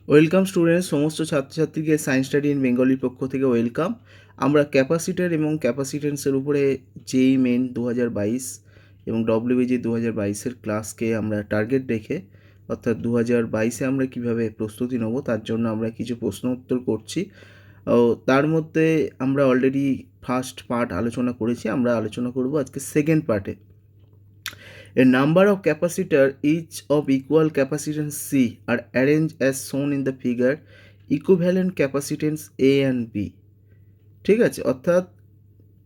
Welcome students, সমস্ত ছাত্রছাত্রীকে science study in বেঙ্গলির পক্ষ থেকে ওয়েলকাম। আমরা ক্যাপাসিটার এবং ক্যাপাসিটেন্সের উপরে জেই মেন 2022 এবং ডব্লিউবিজি 2022-এর ক্লাসকে আমরা টার্গেট রেখে, অর্থাৎ 2022-এ আমরা কিভাবে প্রস্তুতি নেব তার জন্য আমরা কিছু প্রশ্ন উত্তর করছি। তার মধ্যে আমরা অলরেডি ফার্স্ট পার্ট আলোচনা করেছি, আমরা আলোচনা করব আজকে সেকেন্ড পার্টে। A number of capacitor each of equal capacitance C are arranged as shown in the figure, equivalent capacitance A and B. ঠিক আছে, অর্থাৎ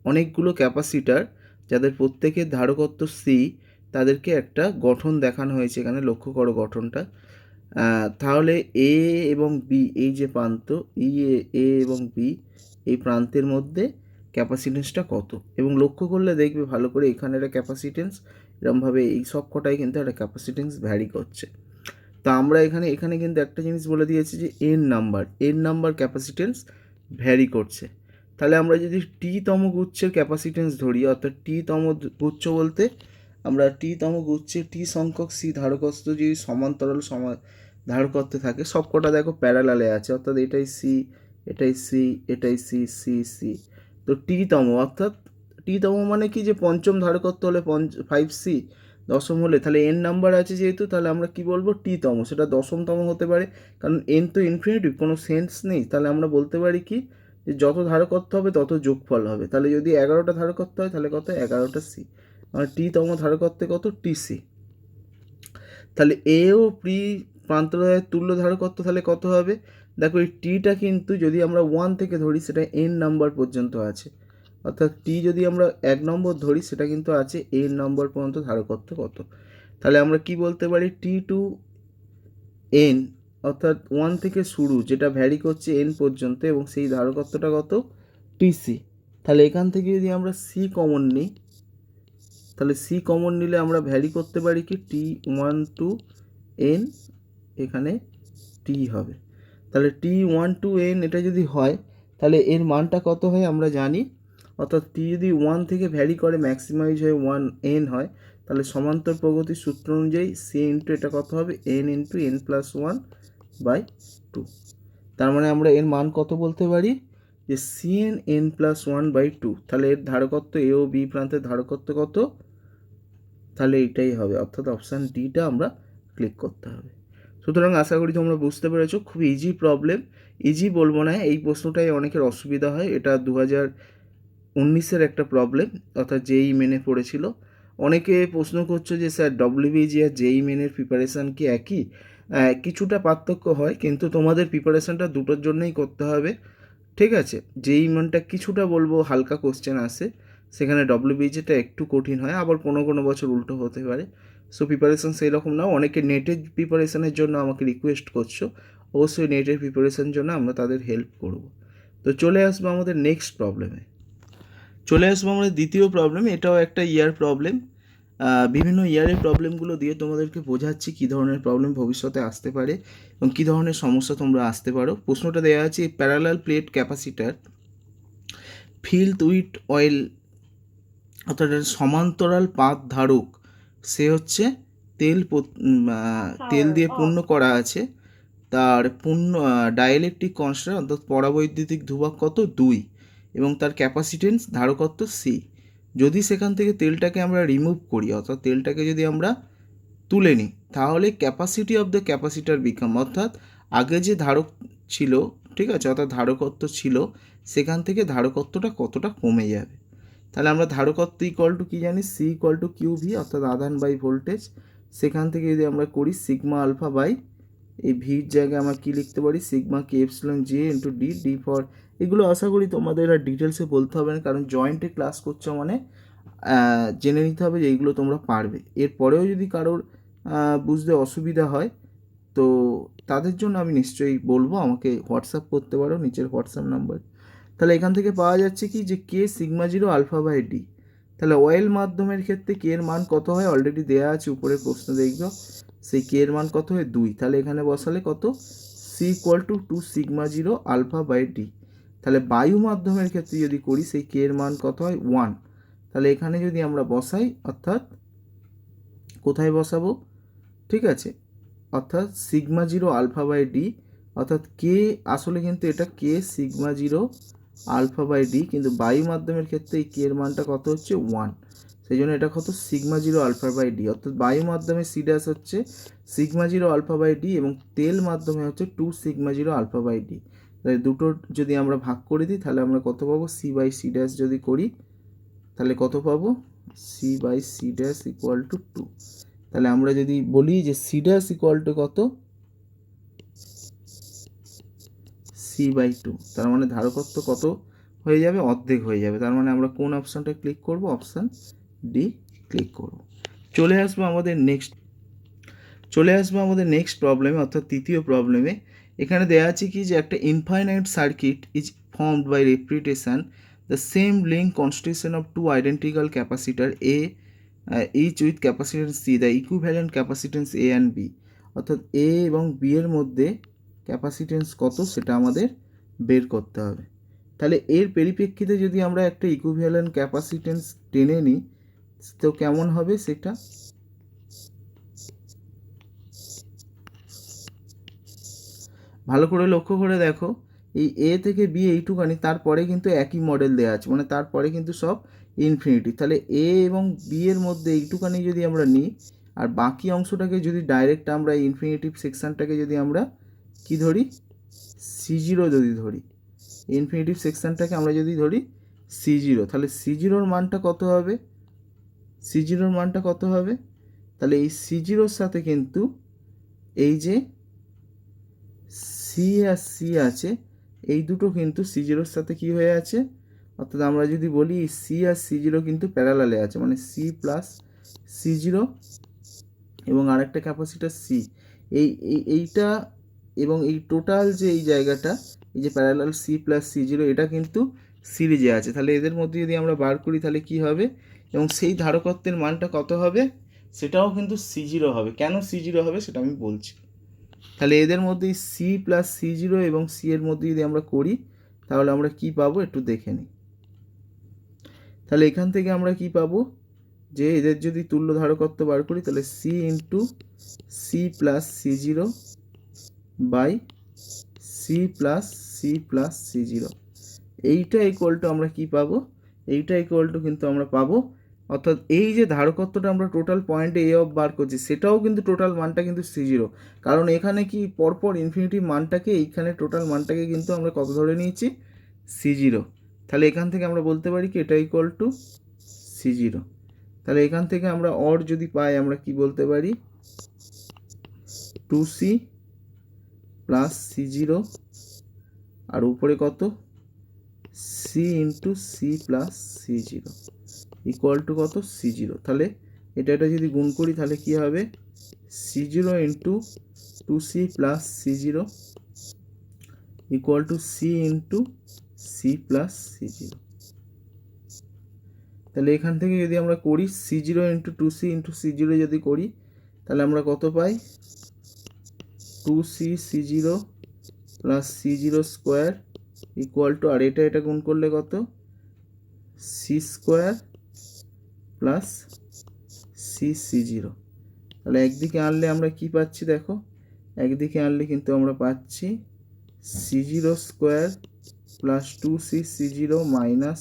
অনেকগুলো ক্যাপাসিটার যাদের প্রত্যেকের ধারকত্ব সি, তাদেরকে একটা গঠন দেখানো হয়েছে এখানে, লক্ষ্য করো গঠনটা। তাহলে এ এবং বি, এই যে প্রান্ত এ এবং বি, এই প্রান্তের মধ্যে ক্যাপাসিটেন্সটা কত, এবং লক্ষ্য করলে দেখবে ভালো করে এখানে একটা ক্যাপাসিটেন্স এরকমভাবে এই সব কটাই কিন্তু একটা ক্যাপাসিটেন্স ভ্যারি করছে। তো আমরা এখানে কিন্তু একটা জিনিস বলে দিয়েছি যে এন নাম্বার ক্যাপাসিটেন্স ভ্যারি করছে। তাহলে আমরা যদি টি তম গুচ্ছের ক্যাপাসিটেন্স ধরি, অর্থাৎ টি তম গুচ্ছ বলতে আমরা টি তম গুচ্ছে টি সংখ্যক সি ধারকত্ব যদি সমান্তরাল ধারকত্বে থাকে, সব কটা দেখো প্যারালালে আছে, অর্থাৎ এটাই সি, এটাই সি, এটাই সি, সি সি। তো টি তম, অর্থাৎ টি তম মানে কি, যে পঞ্চম ধারকত্ব হলে 5C, দশম হলে তাহলে এন নাম্বার আছে যেহেতু, তাহলে আমরা কি বলবো টি তম, সেটা দশমতম হতে পারে, কারণ এন তো ইনফিনিটিভ, কোনো সেন্স নেই। তাহলে আমরা বলতে পারি কি, যে যত ধারকত্ব হবে তত যোগফল হবে। তাহলে যদি 11টা ধারকত্ব হয় তাহলে কত, 11টা সি, মানে টি তম ধারকত্বে কত, টিসি। তাহলে এ ও প্রি প্রান্তদ্বয়ের তুল্য ধারকত্ব তাহলে কত হবে, দেখো এই টিটা কিন্তু যদি আমরা 1 থেকে ধরি সেটা এন নাম্বার পর্যন্ত আছে, অর্থাৎ টি যদি আমরা 1 নম্বর ধরি সেটা কিন্তু আছে এন নম্বর পর্যন্ত ধারকত্ব কত। তাহলে আমরা কি বলতে পারি, টি টু এন, অর্থাৎ 1 থেকে শুরু, যেটা ভ্যারি করছে এন পর্যন্ত, এবং সেই ধারকত্বটা কত, টিসি। তাহলে এখান থেকে যদি আমরা সি কমন নিই, তাহলে সি কমন নিলে আমরা ভ্যারি করতে পারি কি, টি 1 টু এন, এখানে টি হবে। তাহলে টি 1 টু এন এটা যদি হয়, তাহলে এর মানটা কত হয় আমরা জানি, অর্থাৎ টি যদি 1 থেকে ভ্যারি করে ম্যাক্সিমাইজ হয়ে 1 এন হয়, তাহলে সমান্তর প্রগতির সূত্র অনুযায়ী সি ইন্টু এটা কত হবে, N into N plus 1 by 2। তার মানে আমরা এর মান কত বলতে পারি, যে C N N plus 1 by 2। তাহলে এর ধারকত্ব এ ও বি প্রান্তের ধারকত্ব কত, তাহলে এইটাই হবে, অর্থাৎ অপশান ডিটা আমরা ক্লিক করতে হবে। সুতরাং আশা করি তোমরা বুঝতে পেরেছো, খুব ইজি প্রবলেম। ইজি বলবো না, এই প্রশ্নটাই অনেকের অসুবিধা হয়। এটা 2019-এর একটা প্রবলেম, অর্থাৎ জেই মেনে পড়েছিল। অনেকে প্রশ্ন করছো যে স্যার ডব্লিউবিজি আর জেই মেনের প্রিপারেশান কি একই? কিছুটা পার্থক্য হয়, কিন্তু তোমাদের প্রিপারেশানটা দুটোর জন্যই করতে হবে, ঠিক আছে। জেই মেনটা কিছুটা বলবো হালকা কোশ্চেন আসে, সেখানে ডব্লিউবিজিটা একটু কঠিন হয়, আবার কোনো বছর উল্টো হতে পারে। সো প্রিপারেশান সেই রকম নাও। অনেকে নেটের প্রিপারেশানের জন্য আমাকে রিকোয়েস্ট করছো, অবশ্যই নেটের প্রিপারেশানের জন্য আমরা তাদের হেল্প করব। তো চলে আসবো আমাদের নেক্সট প্রবলেমে। চলে আসবো আমাদের দ্বিতীয় প্রবলেম, এটাও একটা ইয়ার প্রবলেম। বিভিন্ন ইয়ারের প্রবলেমগুলো দিয়ে তোমাদেরকে বোঝাচ্ছি কী ধরনের প্রবলেম ভবিষ্যতে আসতে পারে এবং কী ধরনের সমস্যা তোমরা আসতে পারো। প্রশ্নটা দেওয়া আছে, parallel plate capacitor filled with oil, অর্থাৎ সমান্তরাল পাত ধারক, সে হচ্ছে তেল দিয়ে পূর্ণ করা আছে, তার পূর্ণ ডাইইলেকট্রিক কনস্ট্যান্ট অর্থাৎ পরাবৈদ্যুতিক ধ্রুবক কত, 2, এবং তার ক্যাপাসিটেন্স ধারকত্ব সি। যদি সেখান থেকে তেলটাকে আমরা রিমুভ করি, অর্থাৎ তেলটাকে যদি আমরা তুলে নিই, তাহলে capacity of the capacitor become, অর্থাৎ আগে যে ধারক ছিল, ঠিক আছে, অর্থাৎ ধারকত্ব ছিল, সেখান থেকে ধারকত্বটা কতটা কমে যাবে। তাহলে আমরা ধারকত্ব ইকুয়াল টু কী জানি, C equal to Q V, অর্থাৎ আধান বাই ভোল্টেজ। সেখান থেকে যদি আমরা করি সিগমা আলফা বাই, এই ভির জায়গায় আমরা কী লিখতে পারি, sigma K epsilon J into D, D for, এগুলো আশা করি তোমাদের আর ডিটেলসে বলতে হবে না, কারণ জয়েন্টে ক্লাস করছো মানে জেনে নিতে হবে যে এইগুলো তোমরা পারবে। এরপরেও যদি কারোর বুঝতে অসুবিধা হয়, তো তাদের জন্য আমি নিশ্চয়ই বলবো, আমাকে হোয়াটসঅ্যাপ করতে পারো, নিচের হোয়াটসঅ্যাপ নাম্বার। তাহলে এখান থেকে পাওয়া যাচ্ছে কি, যে K sigma zero alpha by D. তাহলে অয়েল মাধ্যমের ক্ষেত্রে কে এর মান কত হয়, অলরেডি দেওয়া আছে উপরে প্রশ্ন দেখব, সেই কে এর মান কত হয়, 2। তাহলে এখানে বসালে কত, C equal to 2 sigma zero alpha by D. তাহলে বায়ু মাধ্যমের ক্ষেত্রে যদি করি, সেই কে এর মান কত হয়, 1। তাহলে এখানে যদি আমরা বসাই, অর্থাৎ কোথায় বসাবো, ঠিক আছে, অর্থাৎ sigma zero alpha by D অর্থাৎ কে আসলে কিন্তু এটা K sigma zero alpha by D, কিন্তু বায়ু মাধ্যমের ক্ষেত্রে এই কে এর মানটা কত হচ্ছে 1, সেই জন্য এটা কত sigma zero alpha by D. অর্থাৎ বায়ু মাধ্যমে সি ড্যাশ হচ্ছে sigma zero alpha by D এবং তেল মাধ্যমে হচ্ছে 2 sigma zero alpha by D. তাহলে দুটো যদি আমরা ভাগ করে দিই তাহলে আমরা কত পাবো, সি বাই সি ড্যাশ যদি করি তাহলে কত পাবো, C by C dash equal to 2। তাহলে আমরা যদি বলি যে সি ড্যাশ ইকুয়াল টু কত, সি বাই 2, তার মানে ধারকত্ব কত হয়ে যাবে, অর্ধেক হয়ে যাবে। তার মানে আমরা কোন অপশানটা ক্লিক করব, অপশান ডি ক্লিক করব। চলে আসবো আমাদের নেক্সট প্রবলেমে, অর্থাৎ তৃতীয় প্রবলেমে। এখানে দেওয়া আছে কি যে একটা infinite circuit is formed by repetition the same link constitution of two identical capacitor a each with capacitance C, the equivalent capacitance A and B. অর্থাৎ এ এবং বি এর মধ্যে ক্যাপাসিটেন্স কত সেটা আমাদের বের করতে হবে। তাহলে এর পরিপ্রেক্ষিতে যদি আমরা একটা ইকুইভ্যালেন্ট ক্যাপাসিটেন্স টেনে নিই তো কেমন হবে সেটা, ভালো করে লক্ষ্য করে দেখো। এই এ থেকে বি এইটুখানি, তারপরে কিন্তু একই মডেল দেওয়া আছে, মানে তারপরে কিন্তু সব ইনফিনিটি। তাহলে এ এবং বি এর মধ্যে এইটুখানি যদি আমরা নিই আর বাকি অংশটাকে যদি ডাইরেক্ট আমরা ইনফিনিটিভ সেকশানটাকে যদি আমরা কি ধরি, সি জিরো যদি ধরি, ইনফিনিটিভ সেকশানটাকে আমরা যদি ধরি সি জিরো, তাহলে সি জিরোর মানটা কত হবে, সি জিরোর মানটা কত হবে, তাহলে এই সি জিরোর সাথে কিন্তু এই যে সি আর সি আছে এই দুটো কিন্তু সি জিরোর সাথে কি হয়ে আছে, অর্থাৎ আমরা যদি বলি সি আর সি জিরো কিন্তু প্যারালালে আছে, মানে সি প্লাস সি জিরো এবং আরেকটা ক্যাপাসিটার সি, এইটা এবং এই টোটাল যে এই জায়গাটা, এই যে parallel C plus C zero, এটা কিন্তু সিরিজে আছে। তাহলে এদের মধ্যে যদি আমরা বার করি তাহলে কি হবে, এবং সেই ধারকত্বের মানটা কত হবে সেটাও কিন্তু সি জিরো হবে। কেন সি জিরো হবে সেটা আমি বলছি। তাহলে এদের মধ্যে সি প্লাস সি জিরো এবং সি এর মধ্যে যদি আমরা করি তাহলে আমরা কি পাবো একটু দেখে নিই। তাহলে এখান থেকে আমরা কি পাবো, যে এদের যদি তুল্য ধারকত্ব বার করি তাহলে C into C plus C zero by C plus C zero, এইটা ইকুয়াল টু আমরা কি পাবো, এইটা ইকুয়াল টু কিন্তু আমরা পাবো, অর্থাৎ এই যে ধারকত্বটা আমরা টোটাল পয়েন্টে এ অফ বার করছি সেটাও কিন্তু টোটাল মানটা কিন্তু সি জিরো, কারণ এখানে কি পরপর ইনফিনিটি মানটাকে, এইখানে টোটাল মানটাকে কিন্তু আমরা কত ধরে নিয়েছি, সি জিরো। তাহলে এখান থেকে আমরা বলতে পারি কি এটা ইকুয়াল টু সি জিরো। তাহলে এখান থেকে আমরা অর যদি পাই আমরা কি বলতে পারি, 2c প্লাস সি জিরো আর উপরে কত, C into C plus C zero equal to কত, সি জিরো। তাহলে এটা যদি গুণ করি তাহলে কি হবে, C zero into 2c plus C zero equal to C into C plus C zero. তাহলে এখান থেকে যদি আমরা করি C zero into 2c into C zero যদি করি তাহলে আমরা কত পাই, 2c C zero plus C zero square equal to, আর এটা গুণ করলে কত, C square plus C zero. তাহলে একদিকে আনলে আমরা কি পাচ্ছি দেখো, একদিকে আনলে কিন্তু আমরা পাচ্ছি C zero square plus 2c C zero minus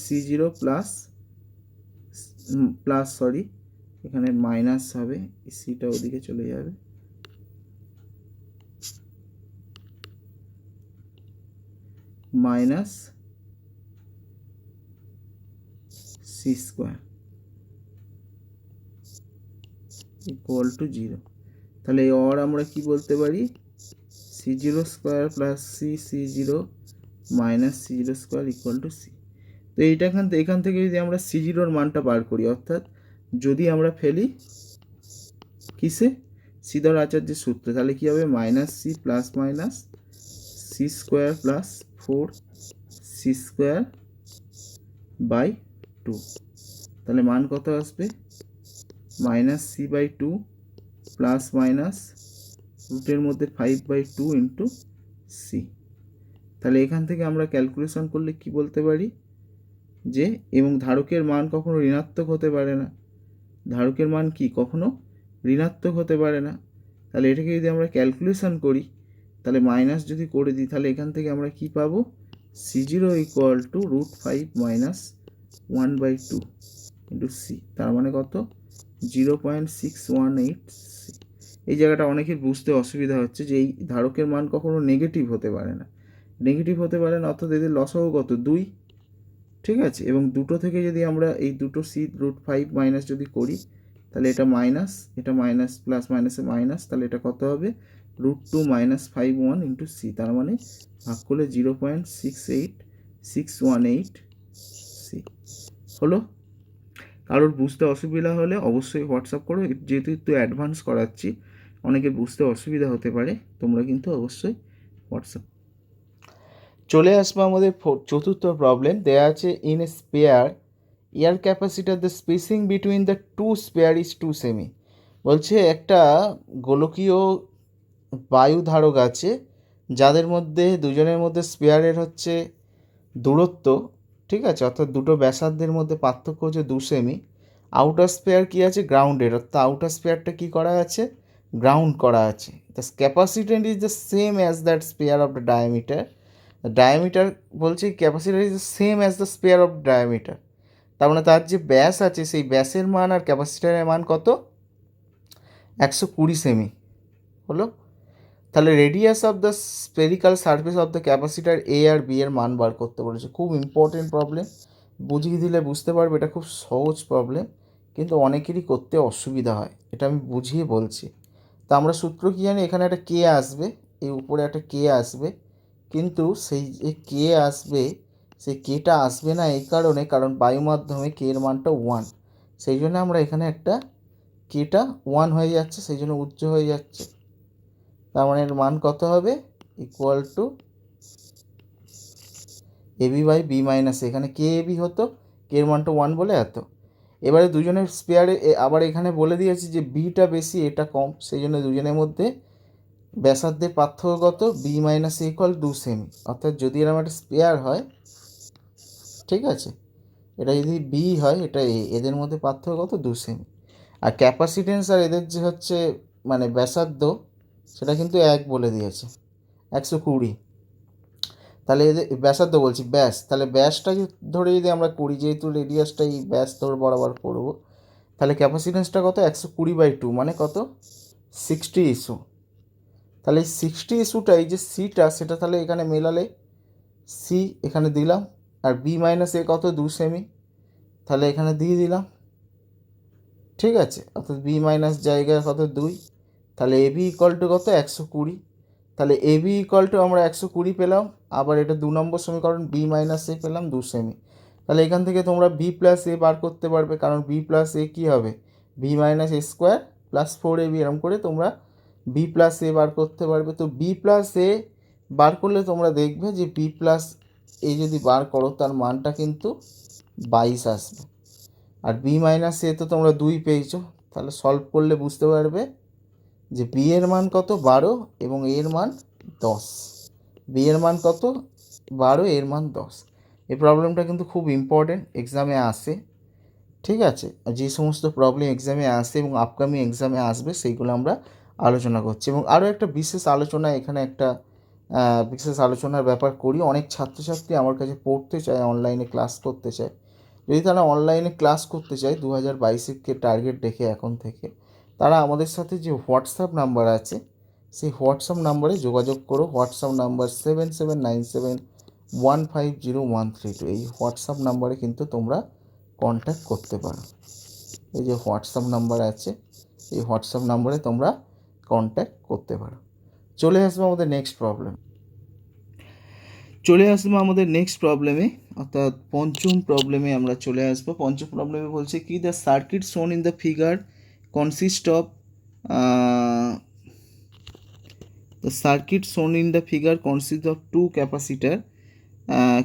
C zero plus sorry এখানে মাইনাস হবে, সিটা ওদিকে চলে যাবে, minus C square equal to zero. তাহলে এই অর আমরা কি বলতে পারি, C zero square plus C zero minus C zero square equal to C. তো এইটা এখান থেকে যদি আমরা সি জিরোর মানটা বার করি, অর্থাৎ যদি আমরা ফেলি কিসে, শ্রীধর আচার্যের সূত্রে, তাহলে কি হবে, minus C plus minus C square plus 4c square by 2। তাহলে মান কত আসবে, minus C by 2 plus minus রুটের মধ্যে 5/2 ইন্টু সি। তাহলে এখান থেকে আমরা ক্যালকুলেশন করলে কি বলতে পারি, যে এবং ধারকের মান কখনো ঋণাত্মক হতে পারে না, ধারকের মান কি কখনো ঋণাত্মক হতে পারে না। তাহলে এটাকে যদি আমরা ক্যালকুলেশন করি তাহলে মাইনাস যদি করে দিই তাহলে এখান থেকে আমরা কি পাবো, C0 equal to √5 minus 1/2 into C, তার মানে কত 0.618 সি। এই জায়গাটা অনেকের বুঝতে অসুবিধা হচ্ছে যে এই ধারকের মান কখনো নেগেটিভ হতে পারে না, নেগেটিভ হতে পারে না, অর্থাৎ এদের লসাগু কত 2, ঠিক আছে। এবং দুটো থেকে যদি আমরা এই দুটো সি √5 মাইনাস যদি করি তাহলে এটা মাইনাস, এটা মাইনাস প্লাস মাইনাসে মাইনাস, তাহলে এটা কত হবে √2 মাইনাস 51 ইন্টু সি, তার মানে ভাগ করলে 0.68618 সি হলো। কারোর বুঝতে অসুবিধা হলে অবশ্যই হোয়াটসঅ্যাপ করো, যেহেতু একটু অ্যাডভান্স করাচ্ছি অনেকের বুঝতে অসুবিধা হতে পারে, তোমরা কিন্তু অবশ্যই হোয়াটসঅ্যাপ। চলে আসবো আমাদের চতুর্থ প্রবলেম। দেয়া আছে in a sphere air capacitor the spacing between the two sphere is 2 সেমি। বলছে একটা গোলকীয় বায়ু ধারক আছে যাদের মধ্যে দুজনের মধ্যে স্পেয়ারের হচ্ছে দূরত্ব, ঠিক আছে, অর্থাৎ দুটো ব্যাসার্ধের মধ্যে পার্থক্য হচ্ছে 2 সেমি। আউটার স্পেয়ার কি আছে গ্রাউন্ডেড, অর্থাৎ আউটার স্পেয়ারটা কি করা আছে গ্রাউন্ড করা আছে। The capacitance is the same as that sphere of the diameter. Diameter বলছে capacitor is the same as the sphere of diameter, তার মানে তার যে ব্যাস আছে সেই ব্যাসের মান আর ক্যাপাসিটারের মান কত 120 সেমি হলো। তাহলে radius of the spherical surface of the capacitor A আর বি এর মান বার করতে বলেছে। খুব ইম্পর্টেন্ট প্রবলেম, বুঝিয়ে দিলে বুঝতে পারবে, এটা খুব সহজ প্রবলেম কিন্তু অনেকেরই করতে অসুবিধা হয়, এটা আমি বুঝিয়ে বলছি। তা আমরা সূত্র কী জানি, এখানে একটা কে আসবে, এই উপরে একটা কে আসবে, কিন্তু সেই যে কে আসবে সেই কেটা আসবে না এই কারণে, কারণ বায়ু মাধ্যমে কে এর মানটা 1, সেই জন্য আমরা এখানে একটা কেটা 1 হয়ে যাচ্ছে, সেই জন্য উচ্চ হয়ে যাচ্ছে। তার মানে এর মান কত হবে equal to AB by B minus, এখানে কে এবি হতো, কে এর মানটা 1 বলে এত। এবারে দুজনের স্পেয়ারে আবার এখানে বলে দিয়েছি যে বিটা বেশি এটা কম, সেই জন্য দুজনের মধ্যে ব্যাসার্ধের পার্থক্য কত বি মাইনাস এ ইকুয়াল 2 সেমি। অর্থাৎ যদি এরকম একটা স্পেয়ার হয়, ঠিক আছে, এটা যদি বি হয় এটা এ, এদের মধ্যে পার্থক্য কত 2 সেমি। আর ক্যাপাসিটেন্স আর এদের যে হচ্ছে মানে ব্যাসার্ধ সেটা কিন্তু 1 বলে দিয়েছে 120। তাহলে এদের ব্যাসার্ধ বলছি ব্যাস, তাহলে ব্যাসটা ধরে যদি আমরা করি, যেহেতু রেডিয়াসটা এই ব্যাস ধরে বরাবর করবো, তাহলে ক্যাপাসিটেন্সটা কত 120/2 মানে কত 60 ইস্যু। তাহলে এই 60 ইস্যুটা এই যে সিটা সেটা তাহলে এখানে মেলালে সি এখানে দিলাম, আর বি মাইনাস এ কত 2 সেমি, তাহলে এখানে দিয়ে দিলাম, ঠিক আছে, অর্থাৎ বি মাইনাস জায়গায় কত 2, তাহলে এ বি ইকুয়াল টু কত 120। তাহলে এ বি ইকুয়াল টু আমরা 120 পেলাম, আবার এটা 2 নম্বর সমীকরণ বি মাইনাস এ পেলাম 2 সেমি। তাহলে এখান থেকে তোমরা বি প্লাস এ বার করতে পারবে, কারণ বি প্লাস এ কী হবে বি মাইনাস এ স্কোয়ার প্লাস 4ab, এরকম করে তোমরা বি প্লাস এ বার করতে পারবে। তো বি প্লাস এ বার করলে তোমরা দেখবে যে বি প্লাস এ যদি বার করো তার মানটা কিন্তু 22 আসবে, আর বি মাইনাস এ তো তোমরা 2 পেয়েছো, তাহলে সলভ করলে বুঝতে পারবে যে বি এর মান কত 12 এবং এর মান 10। বি এর মান কত 12, এর মান 10। এই প্রবলেমটা কিন্তু খুব ইম্পর্টেন্ট, এক্সামে আসে, ঠিক আছে। যে সমস্ত প্রবলেম এক্সামে আসে এবং আপকামিং এক্সামে আসবে সেইগুলো আমরা আলোচনা করছি। এবং আরও একটা বিশেষ আলোচনা, এখানে একটা বিশেষ আলোচনার ব্যাপার করি। অনেক ছাত্রছাত্রী আমার কাছে পড়তে চায়, অনলাইনে ক্লাস করতে চায়। যদি তারা অনলাইনে ক্লাস করতে চায় 2022-কে টার্গেট রেখে এখন থেকে, তারা আমাদের সাথে যে হোয়াটসঅ্যাপ নাম্বার আছে সেই হোয়াটসঅ্যাপ নাম্বারে যোগাযোগ করো। হোয়াটসঅ্যাপ নাম্বার 7797150132, এই হোয়াটসঅ্যাপ নাম্বারে কিন্তু তোমরা কন্ট্যাক্ট করতে পারো। এই যে হোয়াটসঅ্যাপ নাম্বার আছে এই হোয়াটসঅ্যাপ নাম্বারে তোমরা কন্ট্যাক্ট করতে পারো। চলে আসবো আমাদের নেক্সট প্রবলেমে, অর্থাৎ পঞ্চম প্রবলেমে আমরা চলে আসবো। পঞ্চম প্রবলেমে বলছে কি the circuit shown in the figure consist of two capacitor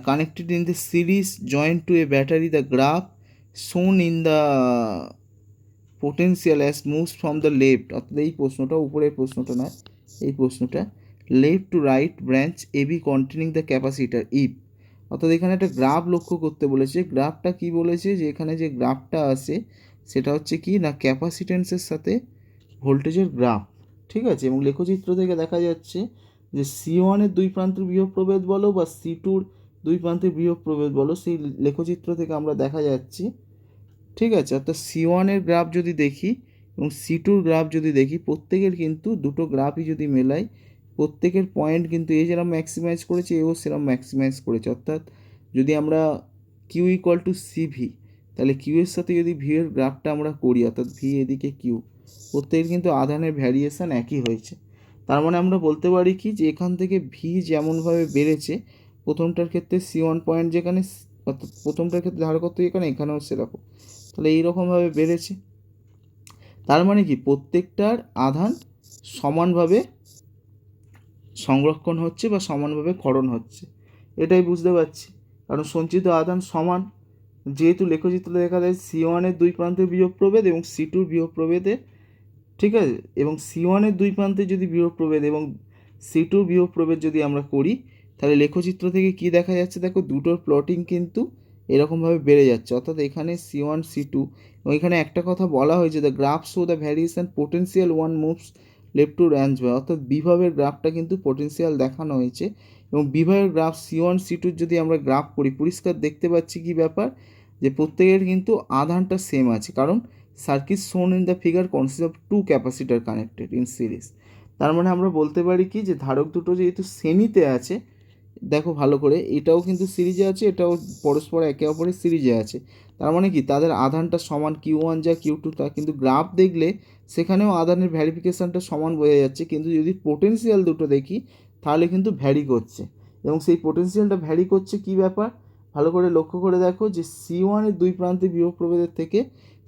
connected in the series joined to a battery. The graph shown in the potential as moves from the left, অর্থাৎ এই প্রশ্নটা উপরের প্রশ্নটা না, এই প্রশ্নটা left to right branch AB containing the capacitor if, অর্থাৎ এখানে একটা গ্রাফ লক্ষ্য করতে বলেছে। গ্রাফটা কি বলেছে যে এখানে যে গ্রাফটা আছে সেটা হচ্ছে কি না ক্যাপাসিটেন্সের সাথে ভোল্টেজের গ্রাফ, ঠিক আছে। এবং লেখচিত্র থেকে দেখা যাচ্ছে যে C1-এর দুই প্রান্তের বিভব প্রভেদ বলো বা C2-র দুই প্রান্তের বিভব প্রভেদ বলো, সেই লেখচিত্র থেকে আমরা দেখা যাচ্ছি, ঠিক আছে। অর্থাৎ C1-এর গ্রাফ যদি দেখি এবং C2-র গ্রাফ যদি দেখি, প্রত্যেকের কিন্তু দুটো গ্রাফই যদি মেলাই, প্রত্যেকের পয়েন্ট কিন্তু এ যেরকম ম্যাক্সিমাইজ করেছে এও সেরকম ম্যাক্সিমাইজ করেছে। অর্থাৎ যদি আমরা Q ইকুয়াল টু CV, তাহলে Q এর সাথে যদি V এর গ্রাফটা আমরা করি, অর্থাৎ V এদিকে Q, প্রত্যেকের কিন্তু আধানের ভ্যারিয়েশান একই হয়েছে। তার মানে আমরা বলতে পারি কি, যে এখান থেকে V যেমনভাবে বেড়েছে, প্রথমটার ক্ষেত্রে C1 পয়েন্ট যেখানে, অর্থাৎ প্রথমটার ক্ষেত্রে ধারকত্ব এখানে, এখানেও সেরকম, তাহলে এইরকমভাবে বেড়েছে। তার মানে কি, প্রত্যেকটার আধান সমানভাবে সংরক্ষণ হচ্ছে বা সমানভাবে ক্ষরণ হচ্ছে, এটাই বুঝতে পারছি। কারণ সঞ্চিত আধান সমান, যেহেতু লেখচিত্র দেখা যায় C1-এর দুই প্রান্তের বিভব প্রভেদ এবং C2-র বিভব প্রভেদে, ঠিক আছে, এবং C1-এর দুই প্রান্তে যদি বিভব প্রভেদ এবং C2-র বিভব প্রভেদ যদি আমরা করি, তাহলে লেখচিত্র থেকে কি দেখা যাচ্ছে, দেখো দুটোর প্লটিং কিন্তু এরকমভাবে বেড়ে যাচ্ছে। অর্থাৎ এখানে C1 C2, এবং এখানে একটা কথা বলা হয়েছে, the graph show the variation potential one moves left to range by, অর্থাৎ বিভবের গ্রাফটা কিন্তু পোটেন্সিয়াল দেখানো হয়েছে। এবং বিভবের গ্রাফ C1 C2-র যদি আমরা গ্রাফ করি, পরিষ্কার দেখতে পাচ্ছি কি ব্যাপার, যে প্রত্যেকের কিন্তু আধানটা সেম আছে, কারণ circuit shown in the figure consist of two capacitor connected in series. তার মানে আমরা বলতে পারি কি, যে ধারক দুটো যেহেতু শ্রেণীতে আছে, দেখো ভালো করে, এটাও কিন্তু সিরিজে আছে, এটাও পরস্পর একে অপরের সিরিজে আছে। তার মানে কি, তাদের আধানটা সমান, Q1 যা Q2 তা, কিন্তু গ্রাফ দেখলে সেখানেও আধানের ভ্যারিফিকেশানটা সমান বোঝা যাচ্ছে, কিন্তু যদি পোটেন্সিয়াল দুটো দেখি তাহলে কিন্তু ভ্যারি করছে। এবং সেই পোটেন্সিয়ালটা ভ্যারি করছে কি ব্যাপার, ভালো করে লক্ষ্য করে দেখো, যে C1-এর দুই প্রান্তে বিভব প্রভেদের থেকে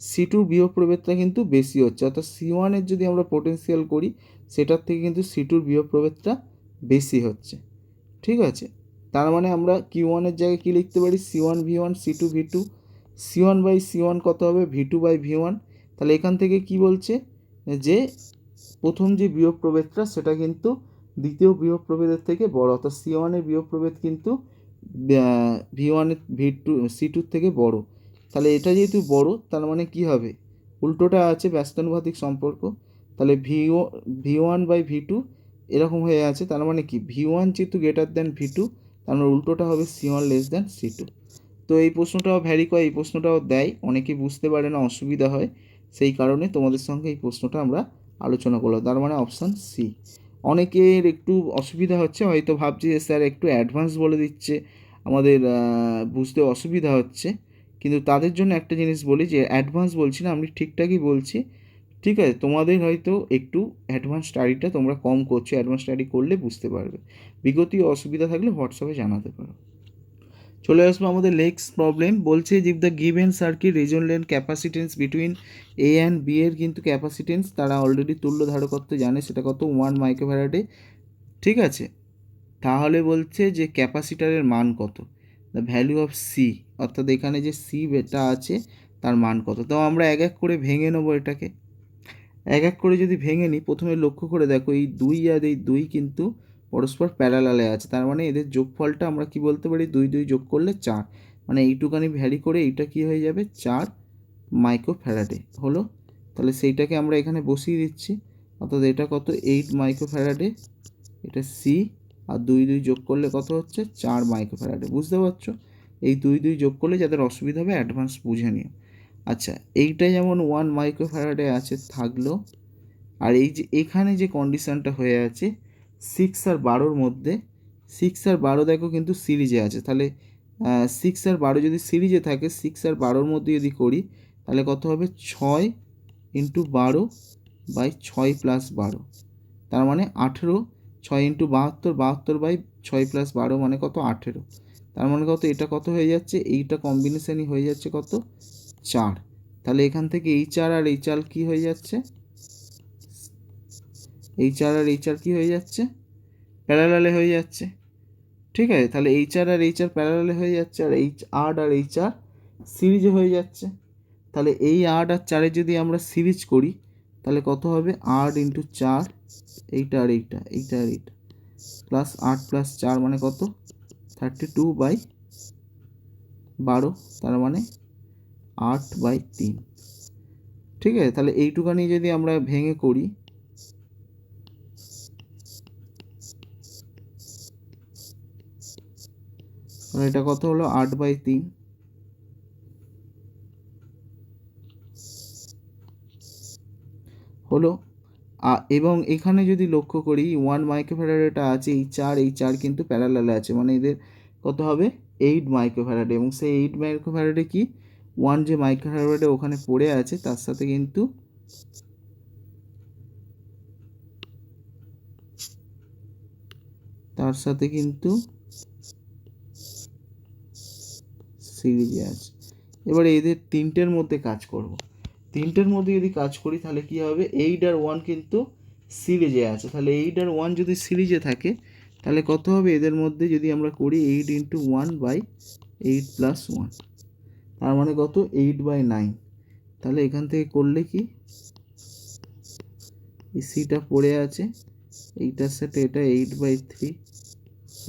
C2-র বিভব প্রভেদটা কিন্তু বেশি হচ্ছে। অর্থাৎ C1-এর যদি আমরা পোটেন্সিয়াল করি, সেটার থেকে কিন্তু C2-র বিভব প্রভেদটা বেশি হচ্ছে, ঠিক আছে। তার মানে আমরা Q1-এর জায়গায় কী লিখতে পারি, C1 V1 C2 V2, C1 by C1 কত হবে, V2 বাই V1। তাহলে এখান থেকে কি বলছে, যে প্রথম যে বিভব প্রভেদটা সেটা কিন্তু দ্বিতীয় বিভব প্রভেদের থেকে বড়, অর্থাৎ C1-এর বিভব প্রভেদ কিন্তু V1-এর V2 C2-র থেকে বড়। তাহলে এটা যেহেতু বড়, তার মানে কি হবে, উল্টোটা আছে ব্যস্তানুপাতিক সম্পর্ক, তাহলে V1 বাই V2 এরকম হয়ে আছে। তার মানে কি, V1 যেহেতু গ্রেটার দ্যান V2, তার মানে উল্টোটা হবে C1 লেস দ্যান C2। তো এই প্রশ্নটাও ভ্যারি করে, এই প্রশ্নটাও দেয়, অনেকেই বুঝতে পারে না, অসুবিধা হয়, সেই কারণে তোমাদের সঙ্গে এই প্রশ্নটা আমরা আলোচনা করলাম। তার মানে অপশান সি। অনেকের একটু অসুবিধা হচ্ছে, হয়তো ভাবছি যে স্যার একটু অ্যাডভান্স বলে দিচ্ছে, আমাদের বুঝতে অসুবিধা হচ্ছে, কিন্তু তাদের জন্য একটা জিনিস বলি, যে অ্যাডভান্স বলছি না, আমি ঠিকঠাকই বলছি, ঠিক আছে। তোমাদের হয়তো একটু অ্যাডভান্স স্টাডিটা তোমরা কম করছো, অ্যাডভান্স স্টাডি করলে বুঝতে পারবে। বিগত অসুবিধা থাকলে হোয়াটসঅ্যাপে জানাতে পারো। চলে আসবো আমাদের নেক্সট প্রবলেম, বলছে যে the given circuit resonant capacitance between A and B এর কিন্তু ক্যাপাসিটেন্স তারা অলরেডি তুল্য ধারকত্ব জানে, সেটা কত 1 মাইক্রোফ্যারাডে, ঠিক আছে। তাহলে বলছে যে ক্যাপাসিটারের মান কত, দ্য ভ্যালু অফ সি, অর্থাৎ এখানে যে সি বেটা আছে তার মান কত। তো আমরা এক এক করে ভেঙে নেবো এটাকে, এক এক করে যদি ভেঙে নিই, প্রথমে লক্ষ্য করে দেখো, এই 2 আর এই 2 কিন্তু পরস্পর প্যারালালে আছে, তার মানে এদের যোগফলটা আমরা কি বলতে পারি, 2 2 যোগ করলে 4, মানে এইটুকানি ভ্যারি করে এইটা কি হয়ে যাবে, 4 মাইক্রোফ্যারাডে হলো। তাহলে সেইটাকে আমরা এখানে বসিয়ে দিচ্ছি, অর্থাৎ এটা কত, 8 মাইক্রোফ্যারাডে, এটা সি, আর 2 2 যোগ করলে কত হচ্ছে, 4 মাইক্রোফ্যারাডে। বুঝতে পারছো, এই 2 2 যোগ করলে যাদের অসুবিধা হবে অ্যাডভান্স বুঝে নিও। আচ্ছা, এইটা যেমন 1 মাইক্রোফ্যারাডে আছে থাকলো, আর এই যে এখানে যে কন্ডিশানটা হয়ে আছে 6 আর 12-র মধ্যে, 6 আর 12 দেখো কিন্তু সিরিজে আছে, তাহলে 6 আর 12 যদি সিরিজে থাকে, 6 আর 12-র মধ্যে যদি করি, তাহলে কত হবে, 6 ইন্টু 12 বাই 6 প্লাস 12, তার মানে 18, 6 ইন্টু 72, 72 বাই 6 প্লাস 12 মানে কত, 18, তার মানে কত, এটা কত হয়ে যাচ্ছে, এইটা কম্বিনেশানই হয়ে যাচ্ছে কত, 4। তাহলে এখান থেকে এই 4 আর এই 4 কী হয়ে যাচ্ছে, এই 4 আর এই 4 কী হয়ে যাচ্ছে, প্যারালালে হয়ে যাচ্ছে, ঠিক আছে। তাহলে এই 4 আর এই 4 প্যারালালে হয়ে যাচ্ছে, আর এই 8 আর এই 4 সিরিজে হয়ে যাচ্ছে। তাহলে এই 8 আর 4-এর যদি আমরা সিরিজ করি, তাহলে কত হবে, 8 ইন্টু 4, এইটা আর এইটা, এইটা আর এইটা, প্লাস 8 প্লাস 4 মানে কত, 32 বাই 12, তার মানে 8 বাই 3, ঠিক আছে। তাহলে এইটুখানি যদি আমরা ভেঙে করি, তাহলে এটা কত হলো 8/3 হলো। এবং এখানে যদি লক্ষ্য করি 1 মাইক্রোফ্যারাড এটা আছে, এই চার কিন্তু প্যারালালে আছে, মানে এদের কত হবে 8 মাইক্রোফ্যারাড, এবং সেই 8 মাইক্রোফ্যারাডে কি 1 যে মাইক্রোফ্যারাডে ওখানে পড়ে আছে তার সাথে কিন্তু সিরিজে আছে। এবারে এদের তিনটের মধ্যে কাজ করব, তিনটের মধ্যে যদি কাজ করি তাহলে কি হবে 8 আর 1 কিন্তু সিরিজে আছে, তাহলে 8 আর 1 যদি সিরিজে থাকে তাহলে কত হবে এদের মধ্যে যদি আমরা করি 8 × 1/8 + 1, তার মানে কত 8/9। তাহলে এখান থেকে করলে কি এই সিটা পড়ে আছে, এইটার সাথে এটা 8/3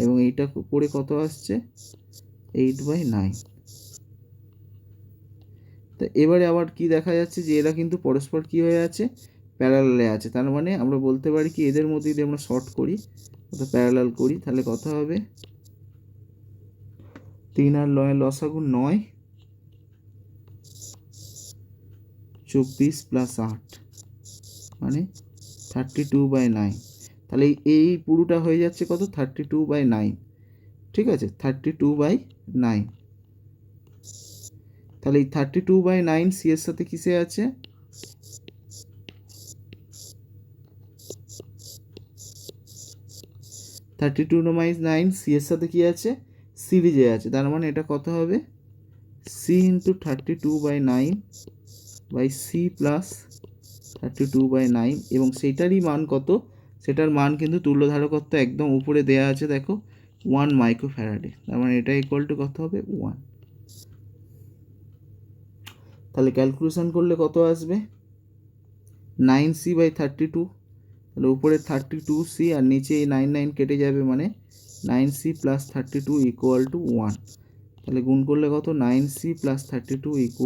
এবং এইটা করে কত আসছে 8/9। তো এবারে আবার কি দেখা যাচ্ছে যে এরা কিন্তু পরস্পর কি হয়ে আছে প্যারালালে আছে, তার মানে আমরা বলতে পারি কি এদের মধ্যে যদি আমরা শর্ট করি অর্থাৎ প্যারালাল করি তাহলে কত হবে 3 আর 9 লসাগু 9, 24 + 8 মানে 32/9। তাহলে এই পুরোটা হয়ে যাচ্ছে কত 32/9, ঠিক আছে 32/9। তাহলে এই 32/9 সি এর সাথে কিসে আছে 32/9 সি এর সাথে কি আছে সিরিজে আছে, তার মানে এটা কত হবে সি × 32/9/c + 32/9, এবং সেইটারই মান কত, সেটার মান কিন্তু তুল্যধারকত্ব একদম উপরে দেয়া আছে দেখো 1 মাইক্রোফ্যারাডে, তার মানে এটা ইকুয়াল টু কত হবে 1। তাহলে ক্যালকুলেশন করলে কত আসবে 9c/32, তাহলে উপরে 32c আর নিচে এই 9 9 কেটে যাবে, মানে 9c + 32 = 1। তাহলে গুণ করলে কত 9c + 32 =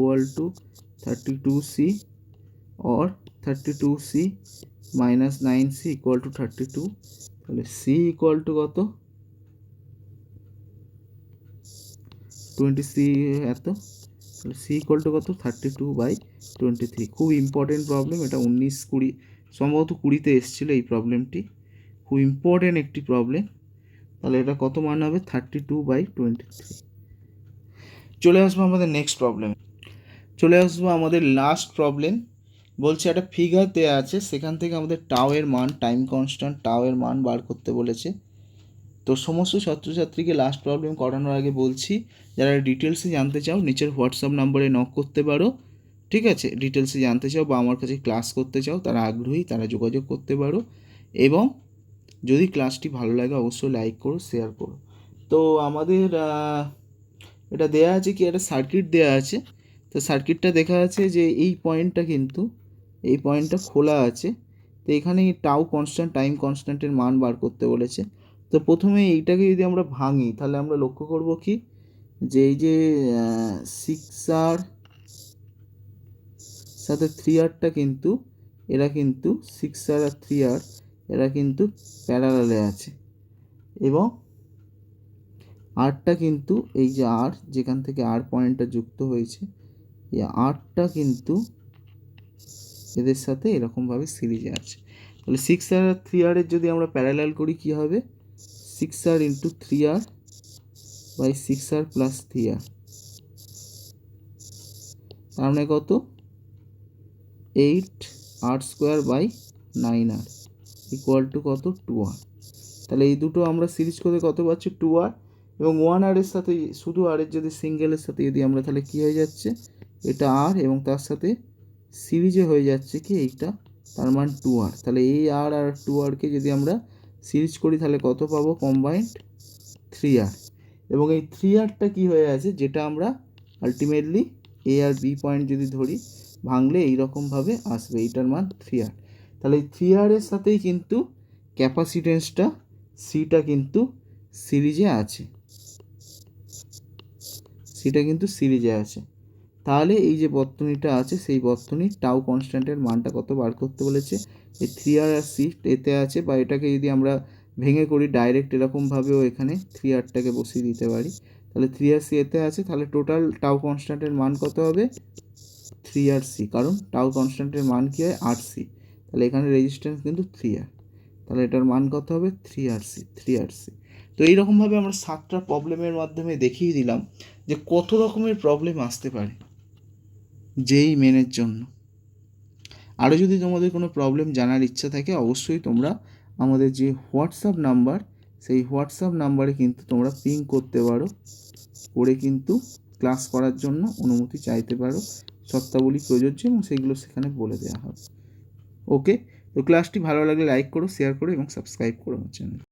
32c, और 32c - 9c = 32, তাহলে c = কত 20c এত, তাহলে c = কত 32/23। খুব ইম্পর্টেন্ট প্রবলেম এটা, 19-20 সম্ভবত 20-তে এসেছিলো এই প্রবলেমটি, খুব ইম্পর্টেন্ট একটি প্রবলেম। তাহলে এটা কত মান হবে 32/23। চলে আসবো আমাদের নেক্সট প্রবলেম, চলে আসবো আমাদের লাস্ট প্রবলেম। বলছে একটা ফিগার দেওয়া আছে, সেখান থেকে আমাদের টাওয়ের মান, টাইম কনস্ট্যান্ট টাওয়ের মান বার করতে বলেছে। তো সমস্ত ছাত্রছাত্রীকে লাস্ট প্রবলেম করানোর আগে বলছি, যারা ডিটেলসে জানতে চাও নিচের হোয়াটসঅ্যাপ নাম্বারে নক করতে পারো, ঠিক আছে। ডিটেলসে জানতে চাও বা আমার কাছে ক্লাস করতে চাও, তারা আগ্রহী, তারা যোগাযোগ করতে পারো। এবং যদি ক্লাসটি ভালো লাগে অবশ্যই লাইক করো, শেয়ার করো। তো আমাদের এটা দেয়া আছে কি একটা সার্কিট দেয়া আছে, তো সার্কিটটা দেখা আছে যে এই পয়েন্টটা খোলা আছে। তো এখানে টাউ কনস্ট্যান্ট, টাইম কনস্ট্যান্টের মান বার করতে বলেছে। তো প্রথমে এইটাকে যদি আমরা ভাঙি তাহলে আমরা লক্ষ্য করব কি যে এই যে 6R সাথে 3Rটা কিন্তু এরা কিন্তু 6R আর 3R এরা কিন্তু প্যারালালে আছে, এবং আরটা কিন্তু এই যে আর যেখান থেকে আর পয়েন্টটা যুক্ত হয়েছে এই আরটা কিন্তু এদের সাথে এরকমভাবে সিরিজে আছে। তাহলে 6R আর 3R এর যদি আমরা প্যারালাল করি কি হবে 6R × 3R/6R + 3R, তার মানে কত 8R²/9R = কত 2R। তাহলে এই দুটো আমরা সিরিজ করে কত পাচ্ছি 2R, এবং 1R এর সাথে শুধু আর এর যদি সিঙ্গেলের সাথে যদি আমরা তাহলে কি হয়ে যাচ্ছে এটা আর, এবং তার সাথে সিরিজে হয়ে যাচ্ছে কি এইটা, তার মান 2R। তাহলে এই আর 2Rকে যদি আমরা সিরিজ করি তাহলে কত পাবো কম্বাইন্ড 3R, এবং এই 3Rটা কি হয়ে আছে যেটা আমরা আলটিমেটলি এ আর বি পয়েন্ট যদি ধরি ভাঙলে এইরকমভাবে আসবে, এইটার মান 3R। তাহলে এই 3R এর সাথেই কিন্তু ক্যাপাসিটেন্সটা সিটা কিন্তু সিরিজে আছে, সিটা কিন্তু সিরিজে আছে। তাহলে এই যে বর্তনীটা আছে সেই বর্তনীর টাউ কনস্ট্যান্টের মানটা কত বার করতে বলেছে, এই 3R আর সি এতে আছে, বা এটাকে যদি আমরা ভেঙে করি ডাইরেক্ট এরকমভাবেও এখানে 3Rটাকে বসিয়ে দিতে পারি। তাহলে 3RC এতে আছে, তাহলে টোটাল টাউ কনস্ট্যান্টের মান কত হবে? 3RC, কারণ টাউ কনস্ট্যান্টের মান কী হয়? RC, তাহলে এখানে রেজিস্ট্যান্স কিন্তু 3R, তাহলে এটার মান কত হবে? 3RC। তো এইরকমভাবে আমরা 7টা প্রবলেমের মাধ্যমে দেখিয়ে দিলাম যে কত রকমের প্রবলেম আসতে পারে যেই মেনের জন্য। আরও যদি তোমাদের কোনো প্রবলেম জানার ইচ্ছা থাকে অবশ্যই তোমরা আমাদের যে হোয়াটসঅ্যাপ নাম্বার, সেই হোয়াটসঅ্যাপ নাম্বারে কিন্তু তোমরা পিং করতে পারো, করে কিন্তু ক্লাস করার জন্য অনুমতি চাইতে পারো। শর্তাবলী প্রযোজ্য এবং সেগুলো সেখানে বলে দেওয়া হবে। ওকে, তো ক্লাসটি ভালো লাগলে লাইক করো, শেয়ার করো এবং সাবস্ক্রাইব করো আমার চ্যানেল।